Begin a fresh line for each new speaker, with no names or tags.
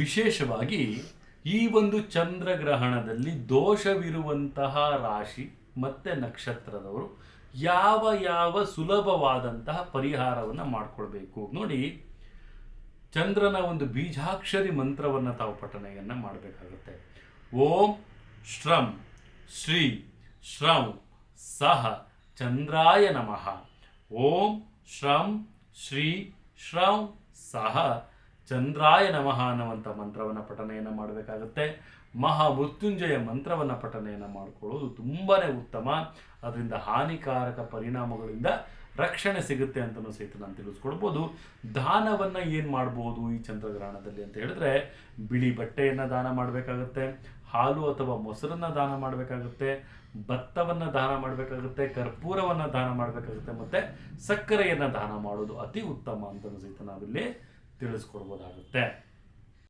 ವಿಶೇಷವಾಗಿ ಈ ಒಂದು ಚಂದ್ರಗ್ರಹಣದಲ್ಲಿ ದೋಷವಿರುವಂತಹ ರಾಶಿ ಮತ್ತು ನಕ್ಷತ್ರದವರು ಯಾವ ಯಾವ ಸುಲಭವಾದಂತಹ ಪರಿಹಾರವನ್ನು ಮಾಡಿಕೊಳ್ಬೇಕು ನೋಡಿ. ಚಂದ್ರನ ಒಂದು ಬೀಜಾಕ್ಷರಿ ಮಂತ್ರವನ್ನು ತಾವು ಪಠನೆಯನ್ನು ಮಾಡಬೇಕಾಗುತ್ತೆ. ಓಂ ಶ್ರಂ ಶ್ರೀ ಶ್ರಂ ಸಹ ಚಂದ್ರಾಯ ನಮಃ. ಓಂ ಶ್ರಂ ಶ್ರೀ ಶ್ರಂ ಸಹ ಚಂದ್ರಾಯ ನಮಃ ಅನ್ನುವಂಥ ಮಂತ್ರವನ್ನು ಪಠನೆಯನ್ನು ಮಾಡಬೇಕಾಗುತ್ತೆ. ಮಹಾಮೃತ್ಯುಂಜಯ ಮಂತ್ರವನ್ನು ಪಠನೆಯನ್ನು ಮಾಡಿಕೊಳ್ಳೋದು ತುಂಬಾ ಉತ್ತಮ. ಅದರಿಂದ ಹಾನಿಕಾರಕ ಪರಿಣಾಮಗಳಿಂದ ರಕ್ಷಣೆ ಸಿಗುತ್ತೆ ಅಂತಲೂ ಸಹಿತ ನಾನು ತಿಳಿಸ್ಕೊಡ್ಬೋದು. ದಾನವನ್ನು ಏನು ಮಾಡ್ಬೋದು ಈ ಚಂದ್ರಗ್ರಹಣದಲ್ಲಿ ಅಂತ ಹೇಳಿದ್ರೆ, ಬಿಳಿ ಬಟ್ಟೆಯನ್ನು ದಾನ ಮಾಡಬೇಕಾಗುತ್ತೆ, ಹಾಲು ಅಥವಾ ಮೊಸರನ್ನು ದಾನ ಮಾಡಬೇಕಾಗುತ್ತೆ, ಭತ್ತವನ್ನು ದಾನ ಮಾಡಬೇಕಾಗುತ್ತೆ, ಕರ್ಪೂರವನ್ನು ದಾನ ಮಾಡಬೇಕಾಗುತ್ತೆ, ಮತ್ತು ಸಕ್ಕರೆಯನ್ನು ದಾನ ಮಾಡೋದು ಅತಿ ಉತ್ತಮ ಅಂತಲೂ ಸಹಿತ ನಾವಿಲ್ಲಿ ತಿಳಿಸ್ಕೊಡ್ಬೋದಾಗುತ್ತೆ.